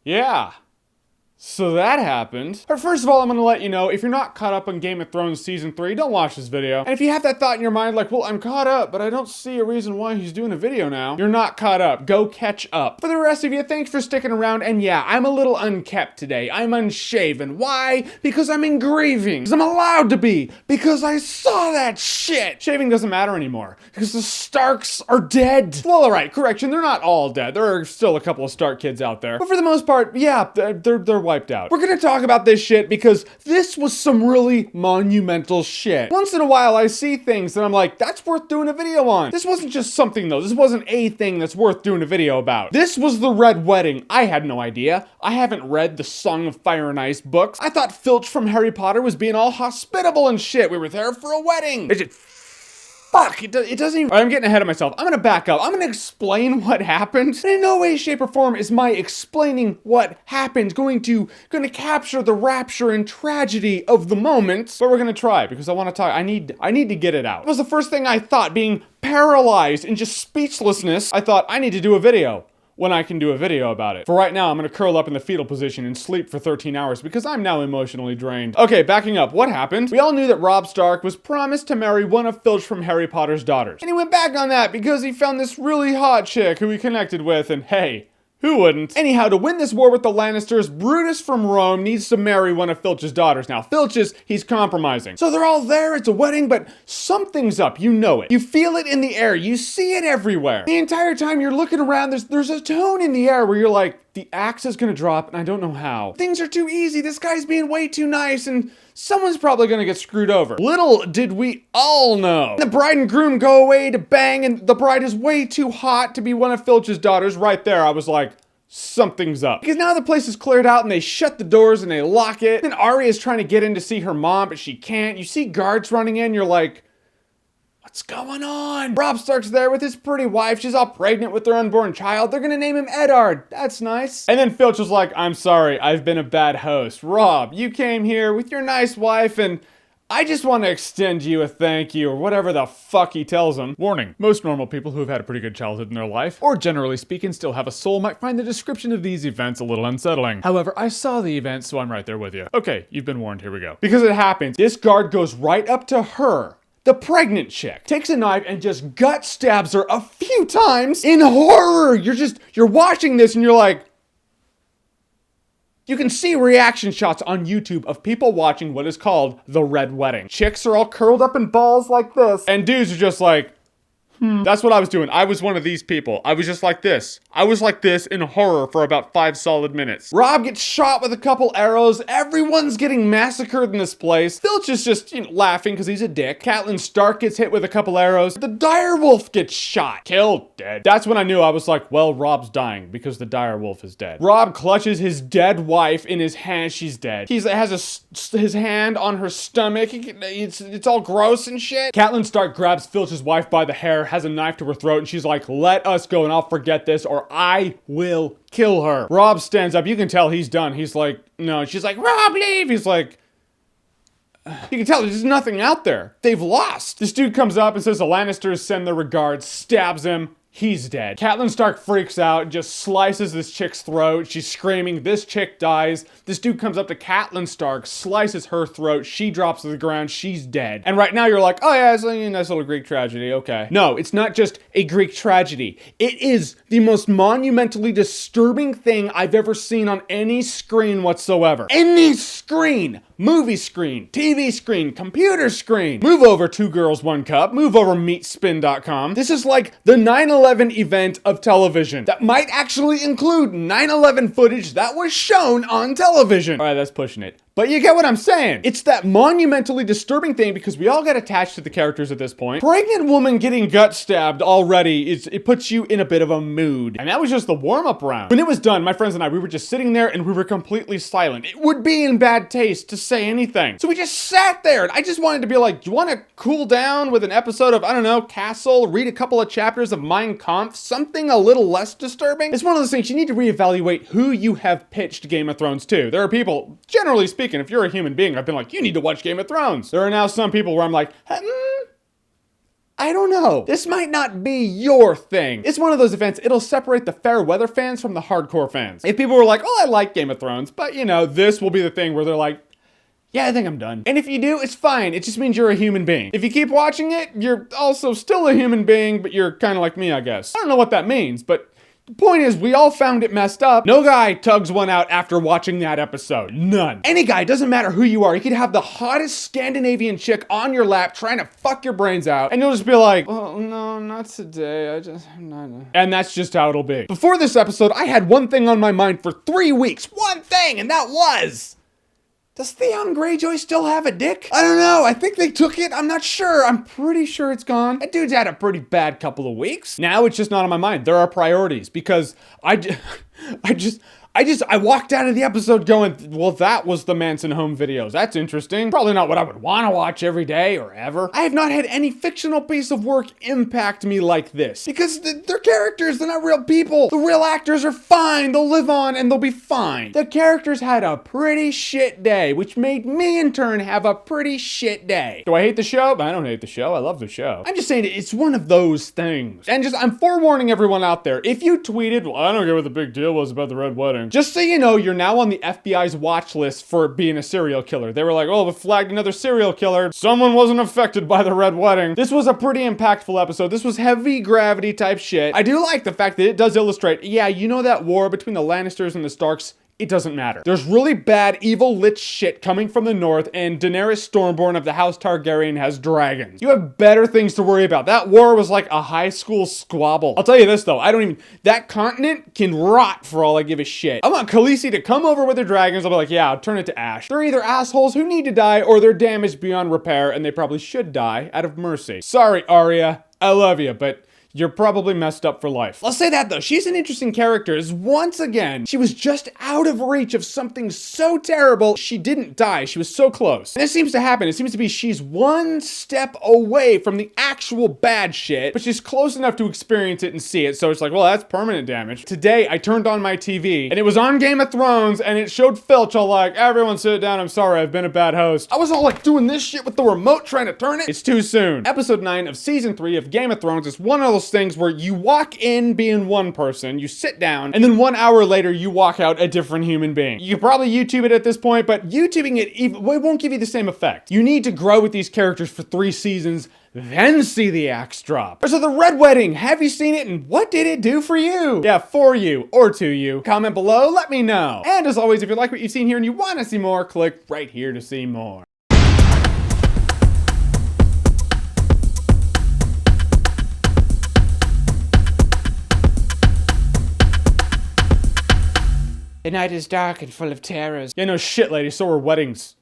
Yeah. So that happened. But first of all, I'm gonna let you know, if you're not caught up on Game of Thrones Season 3, don't watch this video. And if you have that thought in your mind, like, well, I'm caught up, but I don't see a reason why he's doing a video now, you're not caught up. Go catch up. For the rest of you, thanks for sticking around, and yeah, I'm a little unkept today. I'm unshaven. Why? Because I'm in grieving. Because I'm allowed to be. Because I saw that shit. Shaving doesn't matter anymore. Because the Starks are dead. Well, alright, correction, they're not all dead. There are still a couple of Stark kids out there. But for the most part, yeah, they're wiped out. We're gonna talk about this shit because this was some really monumental shit. Once in a while, I see things that I'm like, that's worth doing a video on. This wasn't just something though. This wasn't a thing that's worth doing a video about. This was the Red Wedding. I had no idea. I haven't read the Song of Fire and Ice books. I thought Filch from Harry Potter was being all hospitable and shit. We were there for a wedding. It just... Fuck, it doesn't even... I'm getting ahead of myself. I'm gonna back up. I'm gonna explain what happened. And in no way, shape, or form is my explaining what happened gonna capture the rapture and tragedy of the moment. But we're gonna try, because I wanna talk. I need to get it out. It was the first thing I thought, being paralyzed in just speechlessness. I thought, I need to do a video. When I can do a video about it. For right now, I'm gonna curl up in the fetal position and sleep for 13 hours because I'm now emotionally drained. Okay, backing up, what happened? We all knew that Robb Stark was promised to marry one of Filch from Harry Potter's daughters. And he went back on that because he found this really hot chick who he connected with, and hey, who wouldn't? Anyhow, to win this war with the Lannisters, Brutus from Rome needs to marry one of Filch's daughters. Now, he's compromising. So they're all there, it's a wedding, but something's up, you know it. You feel it in the air, you see it everywhere. The entire time you're looking around, there's a tone in the air where you're like, the axe is gonna drop, and I don't know how. Things are too easy, this guy's being way too nice, and someone's probably gonna get screwed over. Little did we all know. The bride and groom go away to bang, and the bride is way too hot to be one of Filch's daughters. Right there, I was like, something's up. Because now the place is cleared out and they shut the doors and they lock it. Then Arya's trying to get in to see her mom, but she can't. You see guards running in, you're like, what's going on? Robb Stark's there with his pretty wife. She's all pregnant with their unborn child. They're gonna name him Eddard. That's nice. And then Filch was like, I'm sorry, I've been a bad host. Robb, you came here with your nice wife and I just want to extend you a thank you, or whatever the fuck he tells them. Warning, most normal people who have had a pretty good childhood in their life, or generally speaking still have a soul, might find the description of these events a little unsettling. However, I saw the event, so I'm right there with you. Okay, you've been warned, here we go. Because it happens, this guard goes right up to her, the pregnant chick, takes a knife and just gut stabs her a few times in horror. You're watching this and you're like, you can see reaction shots on YouTube of people watching what is called the Red Wedding. Chicks are all curled up in balls like this, and dudes are just like, That's what I was doing. I was one of these people. I was just like this. I was like this in horror for about 5 solid minutes. Robb gets shot with a couple arrows. Everyone's getting massacred in this place. Filch is just, laughing because he's a dick. Catelyn Stark gets hit with a couple arrows. The direwolf gets shot. Killed. Dead. That's when I knew. I was like, well, Robb's dying because the direwolf is dead. Robb clutches his dead wife in his hand. She's dead. He has his hand on her stomach. It's all gross and shit. Catelyn Stark grabs Filch's wife by the hair, has a knife to her throat, and she's like, let us go and I'll forget this or I will kill her. Robb stands up. You can tell he's done. He's like, no. She's like, Robb, leave. He's like, you can tell there's nothing out there. They've lost. This dude comes up and says the Lannisters send their regards, stabs him. He's dead. Catelyn Stark freaks out and just slices this chick's throat. She's screaming. This chick dies. This dude comes up to Catelyn Stark, slices her throat. She drops to the ground. She's dead. And right now you're like, oh yeah, it's a nice little Greek tragedy. Okay. No, it's not just a Greek tragedy. It is the most monumentally disturbing thing I've ever seen on any screen whatsoever. Any screen. Movie screen, TV screen, computer screen. Move over 2 Girls, 1 Cup. Move over meatspin.com. This is like the 9/11 event of television that might actually include 9/11 footage that was shown on television. All right, that's pushing it. But you get what I'm saying. It's that monumentally disturbing thing because we all get attached to the characters at this point. Pregnant woman getting gut stabbed already, it puts you in a bit of a mood. And that was just the warm-up round. When it was done, my friends and I, we were just sitting there and we were completely silent. It would be in bad taste to say anything. So we just sat there and I just wanted to be like, do you want to cool down with an episode of, I don't know, Castle, read a couple of chapters of Mein Kampf, something a little less disturbing? It's one of those things you need to reevaluate who you have pitched Game of Thrones to. There are people, generally speaking, if you're a human being, I've been like, you need to watch Game of Thrones. There are now some people where I'm like, I don't know. This might not be your thing. It's one of those events, it'll separate the fair weather fans from the hardcore fans. If people were like, oh, I like Game of Thrones, but you know, this will be the thing where they're like, yeah, I think I'm done. And if you do, it's fine. It just means you're a human being. If you keep watching it, you're also still a human being, but you're kind of like me, I guess. I don't know what that means, but the point is, we all found it messed up. No guy tugs one out after watching that episode. None. Any guy, doesn't matter who you are, you could have the hottest Scandinavian chick on your lap trying to fuck your brains out, and you'll just be like, oh, no, not today. I'm not. And that's just how it'll be. Before this episode, I had one thing on my mind for 3 weeks. One thing, and that was, does Theon Greyjoy still have a dick? I don't know. I think they took it. I'm not sure. I'm pretty sure it's gone. That dude's had a pretty bad couple of weeks. Now it's just not on my mind. There are priorities because I walked out of the episode going, well, that was the Manson home videos. That's interesting. Probably not what I would want to watch every day or ever. I have not had any fictional piece of work impact me like this because they're characters. They're not real people. The real actors are fine. They'll live on and they'll be fine. The characters had a pretty shit day, which made me in turn have a pretty shit day. Do I hate the show? I don't hate the show. I love the show. I'm just saying it's one of those things. And I'm forewarning everyone out there. If you tweeted, well, I don't get what the big deal was about the Red Wedding. Just so you know, you're now on the FBI's watch list for being a serial killer. They were like, oh, we flagged another serial killer. Someone wasn't affected by the Red Wedding. This was a pretty impactful episode. This was heavy gravity type shit. I do like the fact that it does illustrate, yeah, you know that war between the Lannisters and the Starks? It doesn't matter. There's really bad, evil lit shit coming from the north, and Daenerys Stormborn of the House Targaryen has dragons. You have better things to worry about. That war was like a high school squabble. I'll tell you this though, that continent can rot for all I give a shit. I want Khaleesi to come over with her dragons. I'll be like, yeah, I'll turn it to ash. They're either assholes who need to die, or they're damaged beyond repair, and they probably should die out of mercy. Sorry, Arya. I love you, but you're probably messed up for life. I'll say that though, she's an interesting character, as once again, she was just out of reach of something so terrible, she didn't die, she was so close. And this seems to happen, it seems to be she's one step away from the actual bad shit, but she's close enough to experience it and see it, so it's like, well, that's permanent damage. Today, I turned on my TV, and it was on Game of Thrones, and it showed Filch all like, everyone sit down, I'm sorry, I've been a bad host. I was all like doing this shit with the remote trying to turn it. It's too soon. Episode 9 of Season 3 of Game of Thrones is one of those things where you walk in being one person, you sit down, and then 1 hour later you walk out a different human being. You could probably YouTube it at this point, but YouTubing it won't give you the same effect. You need to grow with these characters for 3 seasons, then see the axe drop. So the Red Wedding, have you seen it and what did it do for you? Yeah, for you or to you. Comment below, let me know. And as always, if you like what you've seen here and you want to see more, click right here to see more. The night is dark and full of terrors. Yeah, no shit, lady, so are weddings.